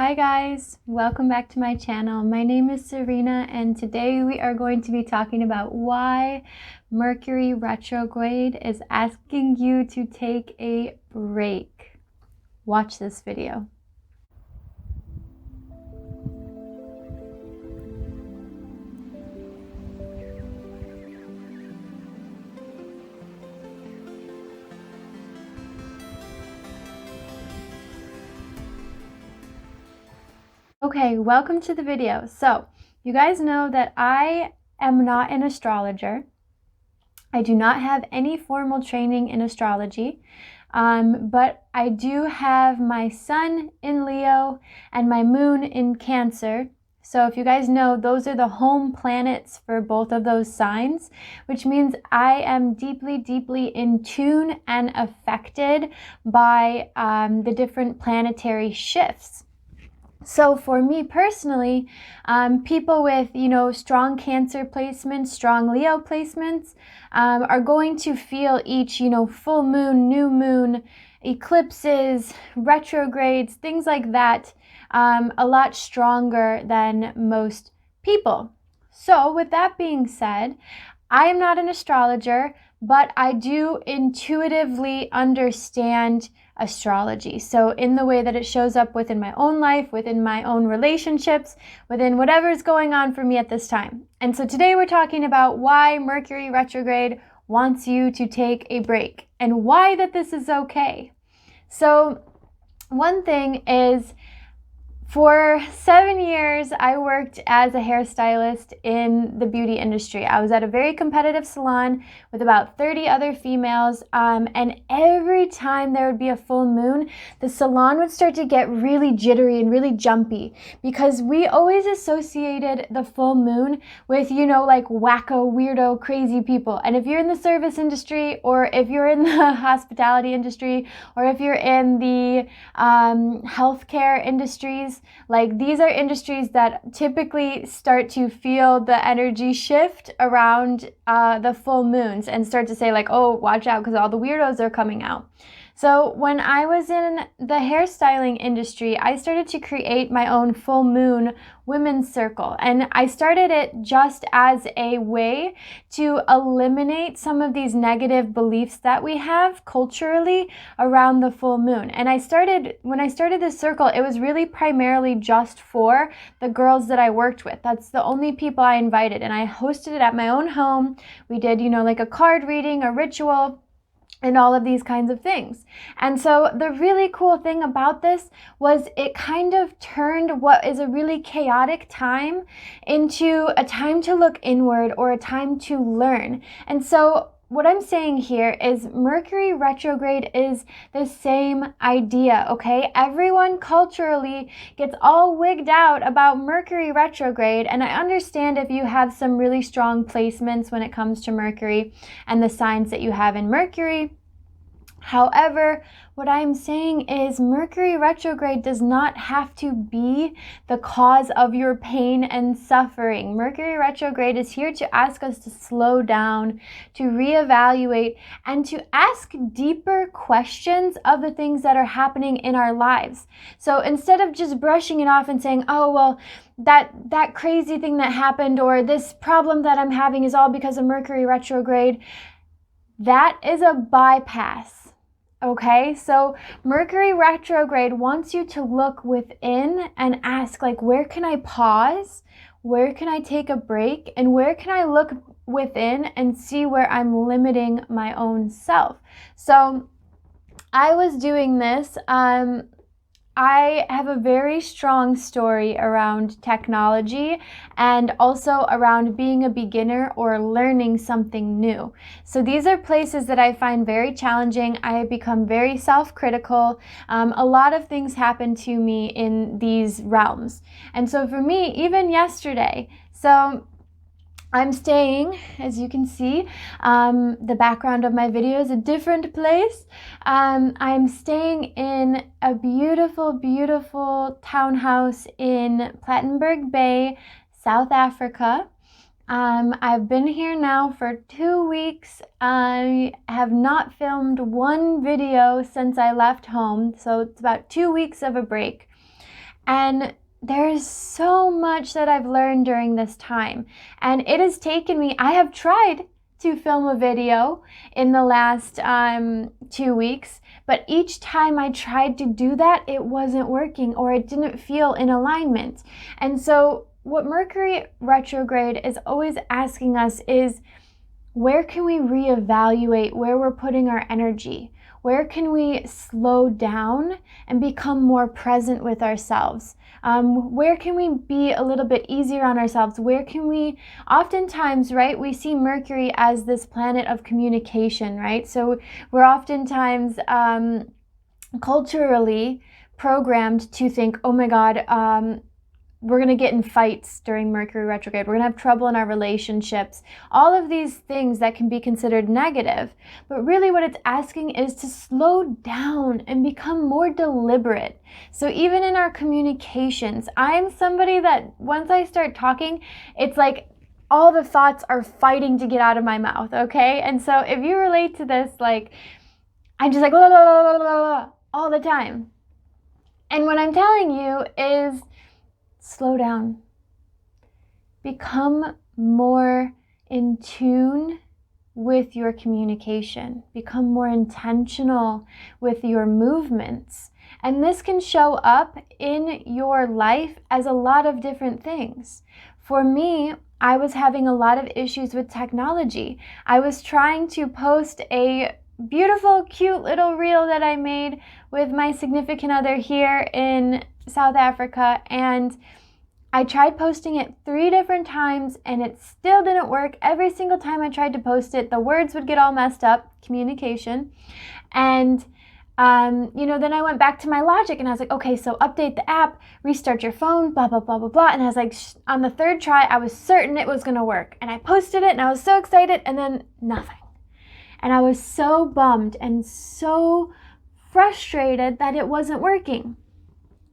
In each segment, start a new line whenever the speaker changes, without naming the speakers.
Hi guys, welcome back to my channel. My name is Serena and today we are going to be talking about why Mercury retrograde is asking you to take a break. Watch this video. Okay, welcome to the video. So, you guys know that I am not an astrologer. I do not have any formal training in astrology, but I do have my sun in Leo and my moon in Cancer. So if you guys know, those are the home planets for both of those signs, which means I am deeply, deeply in tune and affected by the different planetary shifts. So for me personally, people with, strong Cancer placements, strong Leo placements, are going to feel each, full moon, new moon, eclipses, retrogrades, things like that, a lot stronger than most people. So with that being said, I am not an astrologer, but I do intuitively understand astrology. So in the way that it shows up within my own life, within my own relationships, within whatever's going on for me at this time. And so today we're talking about why Mercury retrograde wants you to take a break and why that this is okay. So one thing is, for 7 years, I worked as a hairstylist in the beauty industry. I was at a very competitive salon with about 30 other females, and every time there would be a full moon, the salon would start to get really jittery and really jumpy because we always associated the full moon with, like wacko, weirdo, crazy people. And if you're in the service industry, or if you're in the hospitality industry, or if you're in the healthcare industries, like these are industries that typically start to feel the energy shift around the full moons and start to say like, oh, watch out because all the weirdos are coming out. So when I was in the hairstyling industry, I started to create my own full moon women's circle. And I started it just as a way to eliminate some of these negative beliefs that we have culturally around the full moon. And when I started this circle, it was really primarily just for the girls that I worked with. That's the only people I invited. And I hosted it at my own home. We did, like a card reading, a ritual, and all of these kinds of things. And so the really cool thing about this was it kind of turned what is a really chaotic time into a time to look inward or a time to learn. And so what I'm saying here is Mercury retrograde is the same idea, okay? Everyone culturally gets all wigged out about Mercury retrograde, and I understand if you have some really strong placements when it comes to Mercury and the signs that you have in Mercury. However, what I'm saying is Mercury retrograde does not have to be the cause of your pain and suffering. Mercury retrograde is here to ask us to slow down, to reevaluate, and to ask deeper questions of the things that are happening in our lives. So instead of just brushing it off and saying, oh, well, that crazy thing that happened or this problem that I'm having is all because of Mercury retrograde, that is a bypass. Okay, so Mercury retrograde wants you to look within and ask, like, where can I pause? Where can I take a break? And where can I look within and see where I'm limiting my own self? So I was doing this. I have a very strong story around technology and also around being a beginner or learning something new. So these are places that I find very challenging. I have become very self-critical. A lot of things happen to me in these realms. And so for me, even yesterday, I'm staying, as you can see, the background of my video is a different place. I'm staying in a beautiful, beautiful townhouse in Plettenberg Bay, South Africa. I've been here now for 2 weeks. I have not filmed one video since I left home, so it's about 2 weeks of a break. And there is so much that I've learned during this time. And it has taken me, I have tried to film a video in the last 2 weeks, but each time I tried to do that, it wasn't working, or it didn't feel in alignment. And so what Mercury retrograde is always asking us is, where can we reevaluate where we're putting our energy? Where can we slow down and become more present with ourselves? Where can we be a little bit easier on ourselves? Where can we, oftentimes, right, we see Mercury as this planet of communication, right? So we're oftentimes culturally programmed to think, oh my God, we're going to get in fights during Mercury retrograde. We're going to have trouble in our relationships. All of these things that can be considered negative. But really what it's asking is to slow down and become more deliberate. So even in our communications, I'm somebody that once I start talking, it's like all the thoughts are fighting to get out of my mouth, okay? And so if you relate to this, like, I'm just like, blah, blah, blah, blah, blah, all the time. And what I'm telling you is, slow down. Become more in tune with your communication. Become more intentional with your movements. And this can show up in your life as a lot of different things. For me, I was having a lot of issues with technology. I was trying to post a beautiful, cute little reel that I made with my significant other here in South Africa, and I tried posting it 3 different times and it still didn't work. Every single time I tried to post it, the words would get all messed up, communication. And then I went back to my logic and I was like, okay, so update the app, restart your phone, blah, blah, blah, blah, blah. And I was like, on the 3rd try, I was certain it was gonna work. And I posted it and I was so excited, and then nothing. And I was so bummed and so frustrated that it wasn't working.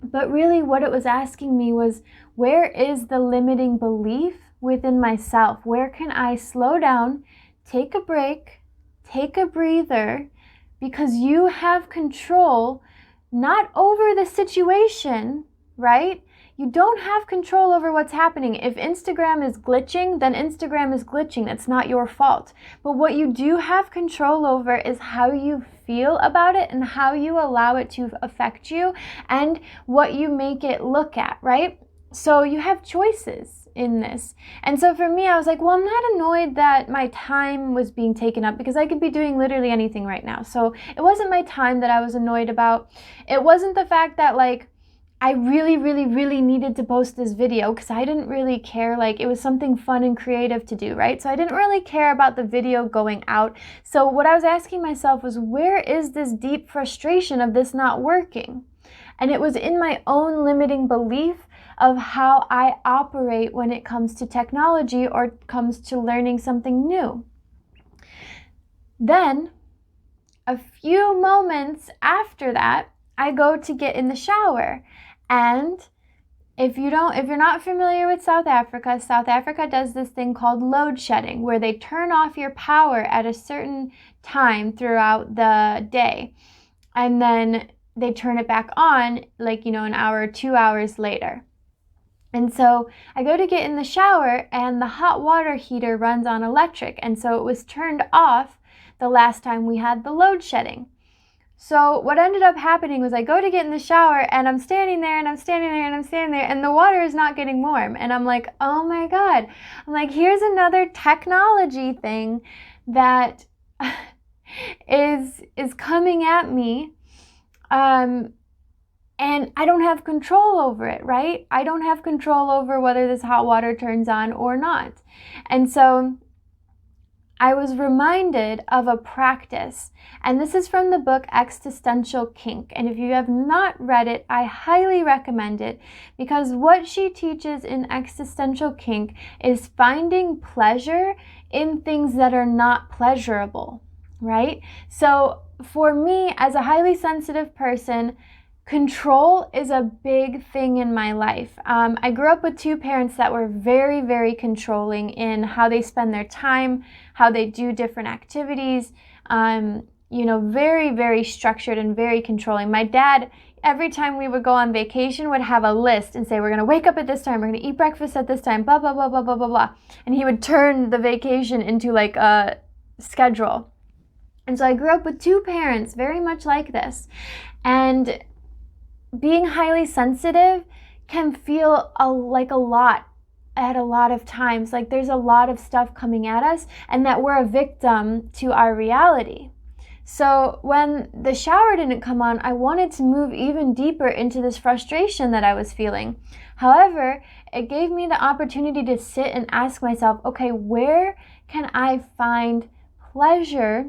But really what it was asking me was, where is the limiting belief within myself? Where can I slow down, take a break, take a breather, because you have control not over the situation, right? You don't have control over what's happening. If Instagram is glitching, then Instagram is glitching. That's not your fault. But what you do have control over is how you feel about it and how you allow it to affect you and what you make it look at, right? So you have choices in this. And so for me, I was like, well, I'm not annoyed that my time was being taken up, because I could be doing literally anything right now. So it wasn't my time that I was annoyed about. It wasn't the fact that, like, I really, really, really needed to post this video, because I didn't really care. Like, it was something fun and creative to do, right? So I didn't really care about the video going out. So what I was asking myself was, where is this deep frustration of this not working? And it was in my own limiting belief of how I operate when it comes to technology or comes to learning something new. Then, a few moments after that, I go to get in the shower. And if you're not familiar with South Africa does this thing called load shedding, where they turn off your power at a certain time throughout the day. And then they turn it back on, like, an hour or 2 hours later. And so I go to get in the shower and the hot water heater runs on electric. And so it was turned off the last time we had the load shedding. So what ended up happening was I go to get in the shower and I'm standing there and I'm standing there and I'm standing there and the water is not getting warm. And I'm like, oh my God. I'm like, here's another technology thing that is coming at me. And I don't have control over it, right? I don't have control over whether this hot water turns on or not. And so I was reminded of a practice, and this is from the book Existential Kink. And if you have not read it, I highly recommend it, because what she teaches in Existential Kink is finding pleasure in things that are not pleasurable, right? So for me, as a highly sensitive person, control is a big thing in my life. I grew up with 2 parents that were very, very controlling in how they spend their time, how they do different activities, very, very structured and very controlling. My dad, every time we would go on vacation, would have a list and say, we're going to wake up at this time, we're going to eat breakfast at this time, blah, blah, blah, blah, blah, blah, blah. And he would turn the vacation into like a schedule. And so I grew up with two parents very much like this. And being highly sensitive can feel like a lot at a lot of times. Like there's a lot of stuff coming at us and that we're a victim to our reality. So when the shower didn't come on, I wanted to move even deeper into this frustration that I was feeling. However, it gave me the opportunity to sit and ask myself, okay, where can I find pleasure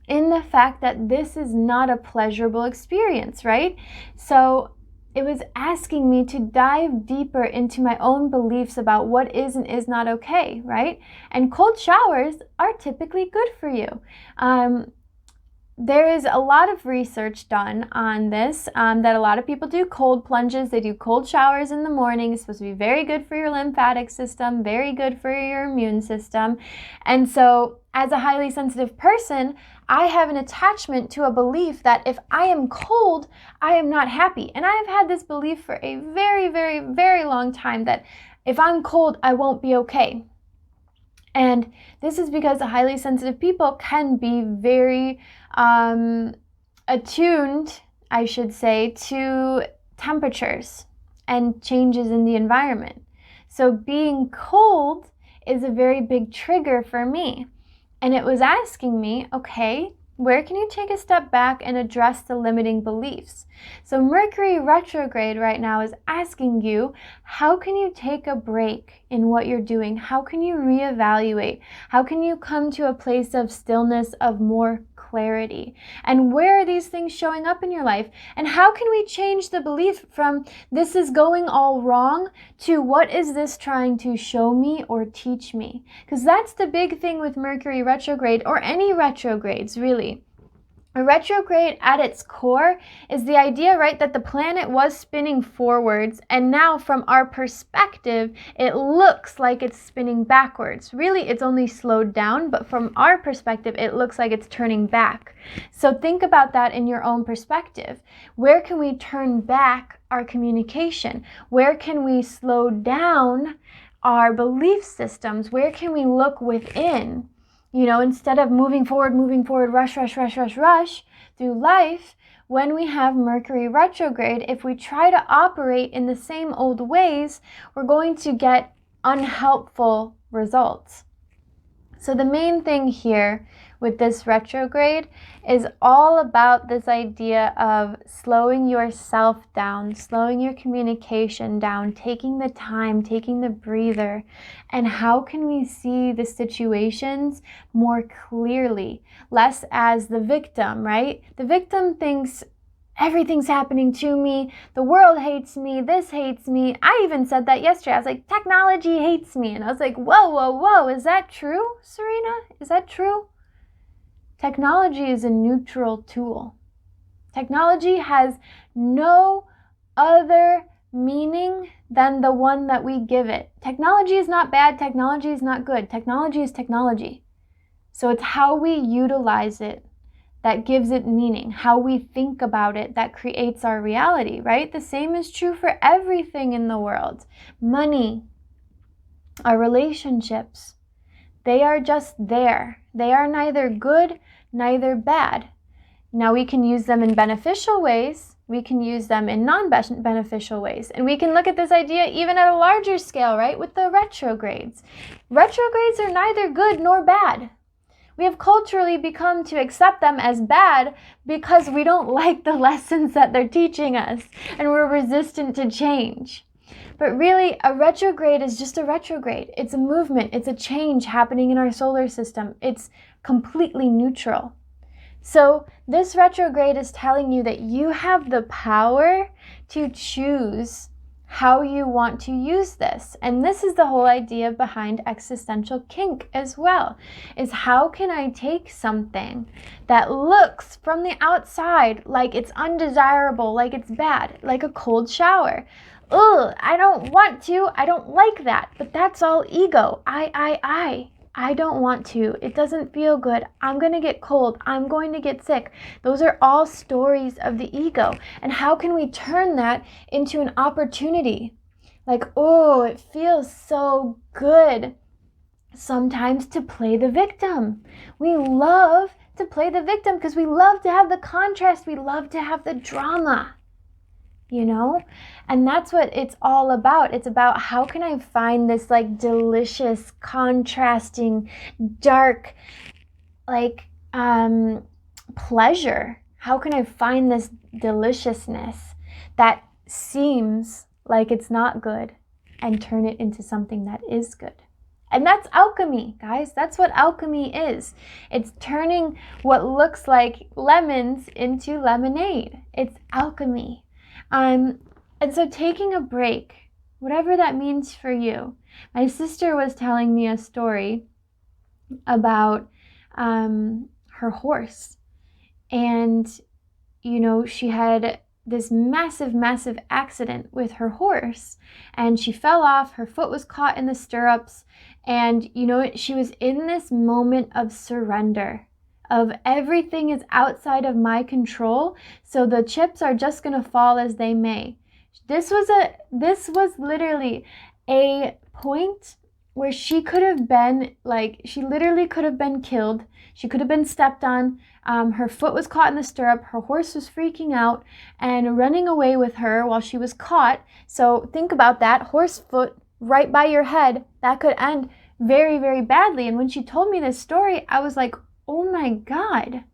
in the fact that this is not a pleasurable experience, right? So it was asking me to dive deeper into my own beliefs about what is and is not okay, right? And cold showers are typically good for you. There is a lot of research done on this, that a lot of people do cold plunges. They do cold showers in the morning. It's supposed to be very good for your lymphatic system, very good for your immune system. And so as a highly sensitive person, I have an attachment to a belief that if I am cold, I am not happy. And I have had this belief for a very, very, very long time that if I'm cold, I won't be okay. And this is because highly sensitive people can be very attuned, I should say, to temperatures and changes in the environment. So being cold is a very big trigger for me. And it was asking me, okay, where can you take a step back and address the limiting beliefs? So Mercury retrograde right now is asking you, how can you take a break in what you're doing? How can you reevaluate? How can you come to a place of stillness, of more clarity? And where are these things showing up in your life? And how can we change the belief from this is going all wrong to what is this trying to show me or teach me? Because that's the big thing with Mercury retrograde, or any retrogrades really. A retrograde at its core is the idea, right, that the planet was spinning forwards, and now from our perspective, it looks like it's spinning backwards. Really, it's only slowed down, but from our perspective, it looks like it's turning back. So think about that in your own perspective. Where can we turn back our communication? Where can we slow down our belief systems? Where can we look within? You know, instead of moving forward, rush through life, when we have Mercury retrograde, if we try to operate in the same old ways, we're going to get unhelpful results. So the main thing here with this retrograde is all about this idea of slowing yourself down, slowing your communication down, taking the time, taking the breather, and how can we see the situations more clearly, less as the victim, right? The victim thinks everything's happening to me, the world hates me, this hates me. I even said that yesterday. I was like, technology hates me. And I was like, whoa, is that true, Serena? Is that true? Technology is a neutral tool. Technology has no other meaning than the one that we give it. Technology is not bad. Technology is not good. Technology is technology. So it's how we utilize it that gives it meaning, how we think about it that creates our reality, right? The same is true for everything in the world. Money, our relationships, they are just there. They are neither good, neither bad. Now we can use them in beneficial ways. We can use them in non-beneficial ways. And we can look at this idea even at a larger scale, right? With the retrogrades. Retrogrades are neither good nor bad. We have culturally become to accept them as bad because we don't like the lessons that they're teaching us and we're resistant to change. But really, a retrograde is just a retrograde. It's a movement. It's a change happening in our solar system. It's completely neutral. So this retrograde is telling you that you have the power to choose how you want to use this. And this is the whole idea behind existential kink as well, is how can I take something that looks from the outside like it's undesirable, like it's bad, like a cold shower. Ugh, I don't want to, I don't like that, but that's all ego, I. I don't want to. It doesn't feel good. I'm going to get cold. I'm going to get sick. Those are all stories of the ego. And how can we turn that into an opportunity? Like, oh, it feels so good sometimes to play the victim. We love to play the victim because we love to have the contrast. We love to have the drama, you know? And that's what it's all about. It's about how can I find this like delicious, contrasting, dark, like pleasure? How can I find this deliciousness that seems like it's not good and turn it into something that is good? And that's alchemy, guys. That's what alchemy is. It's turning what looks like lemons into lemonade. It's alchemy. And so taking a break, whatever that means for you. My sister was telling me a story about her horse. And, you know, she had this massive accident with her horse. And she fell off. Her foot was caught in the stirrups. And, you know, she was in this moment of surrender, of everything is outside of my control, so the chips are just going to fall as they may. This was literally a point where she could have been, like, she literally could have been killed. She could have been stepped on. Her foot was caught in the stirrup. Her horse was freaking out and running away with her while she was caught. So think about that. Horse foot right by your head, that could end very, very badly. And when she told me this story, I was like, oh my God,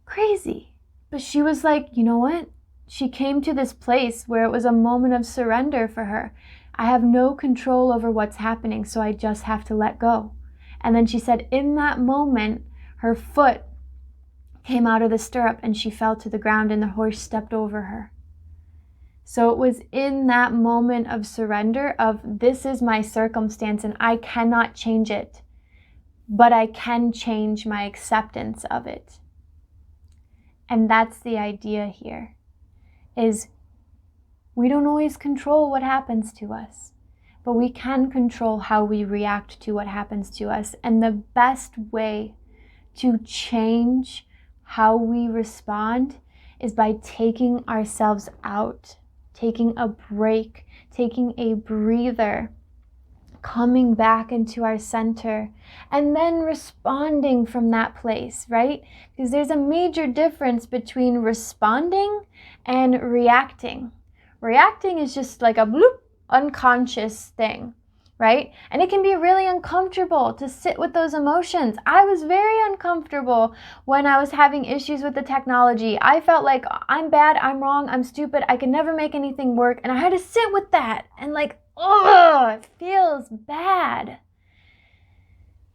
crazy. But she was like, you know what? She came to this place where it was a moment of surrender for her. I have no control over what's happening, so I just have to let go. And then she said in that moment, her foot came out of the stirrup and she fell to the ground and the horse stepped over her. So it was in that moment of surrender of this is my circumstance and I cannot change it, but I can change my acceptance of it. And that's the idea here, is we don't always control what happens to us, but we can control how we react to what happens to us. And the best way to change how we respond is by taking ourselves out, taking a break, taking a breather, coming back into our center, and then responding from that place, right? Because there's a major difference between responding and reacting. Reacting is just like a bloop, unconscious thing, right? And it can be really uncomfortable to sit with those emotions. I was very uncomfortable when I was having issues with the technology. I felt like I'm bad, I'm wrong, I'm stupid, I can never make anything work. And I had to sit with that and like, oh, it feels bad.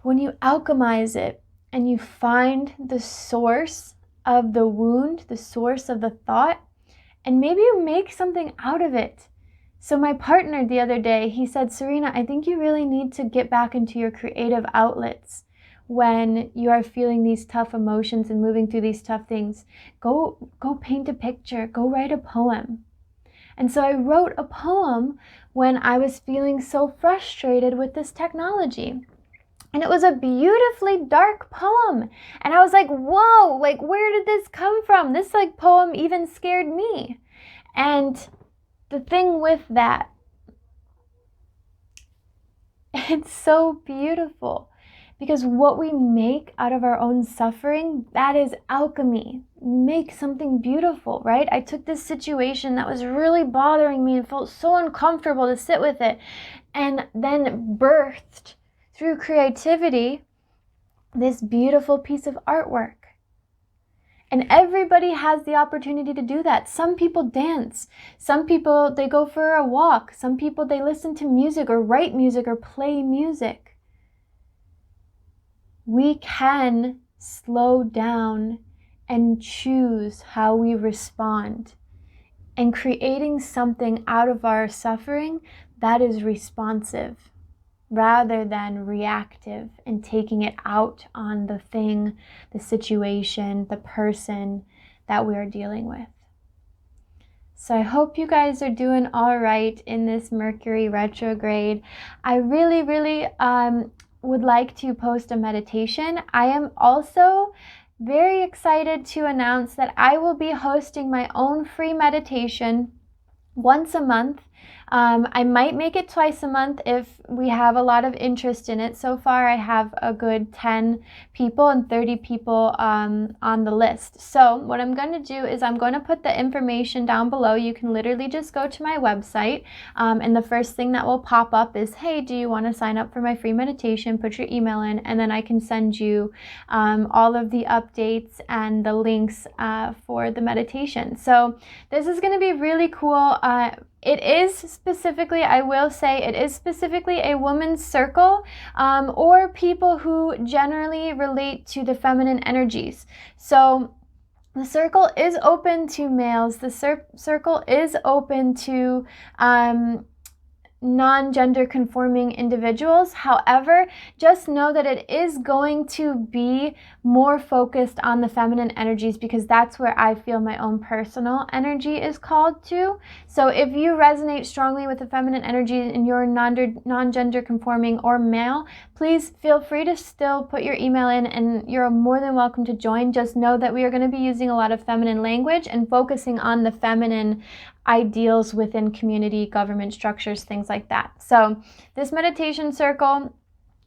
When you alchemize it and you find the source of the wound, the source of the thought, and maybe you make something out of it. So my partner the other day, he said, Serena, I think you really need to get back into your creative outlets when you are feeling these tough emotions and moving through these tough things. Go paint a picture, go write a poem. And so I wrote a poem when I was feeling so frustrated with this technology. And it was a beautifully dark poem. And I was like, whoa, like where did this come from? This like poem even scared me. And the thing with that, it's so beautiful because what we make out of our own suffering, that is alchemy. Make something beautiful, right? I took this situation that was really bothering me and felt so uncomfortable to sit with it, and then birthed through creativity this beautiful piece of artwork. And everybody has the opportunity to do that. Some people dance. Some people, they go for a walk. Some people, they listen to music or write music or play music. We can slow down and choose how we respond. And creating something out of our suffering that is responsive, rather than reactive and taking it out on the thing, the situation, the person that we are dealing with. So I hope you guys are doing all right in this Mercury retrograde. I really would like to post a meditation. I am also very excited to announce that I will be hosting my own free meditation once a month. I might make it twice a month if we have a lot of interest in it. So far, I have a good 10 people and 30 people on the list. So what I'm going to do is I'm going to put the information down below. You can literally just go to my website, and the first thing that will pop up is, hey, do you want to sign up for my free meditation? Put your email in, and then I can send you all of the updates and the links for the meditation. So this is going to be really cool. It is specifically, I will say, it is specifically a woman's circle, or people who generally relate to the feminine energies. So the circle is open to males. The circle is open to non-gender conforming individuals. However, just know that it is going to be more focused on the feminine energies, because that's where I feel my own personal energy is called to. So if you resonate strongly with the feminine energy and you're non-gender conforming or male, please feel free to still put your email in, and you're more than welcome to join. Just know that we are going to be using a lot of feminine language and focusing on the feminine ideals within community, government structures, things like that. So this meditation circle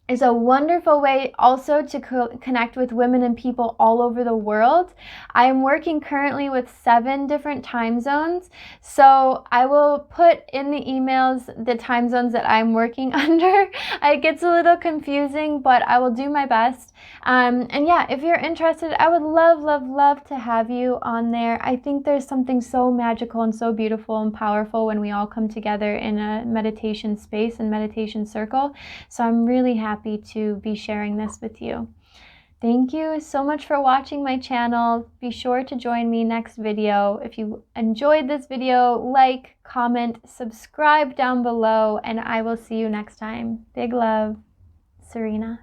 is a wonderful way also to connect with women and people all over the world. I am working currently with 7 different time zones, so I will put in the emails the time zones that I'm working under. It gets a little confusing, but I will do my best. And yeah, if you're interested, I would love to have you on there. I think there's something so magical and so beautiful and powerful when we all come together in a meditation space and meditation circle. So I'm really happy to be sharing this with you. Thank you so much for watching my channel. Be sure to join me next video. If you enjoyed this video, like, comment, subscribe down below, and I will see you next time. Big love, Serena.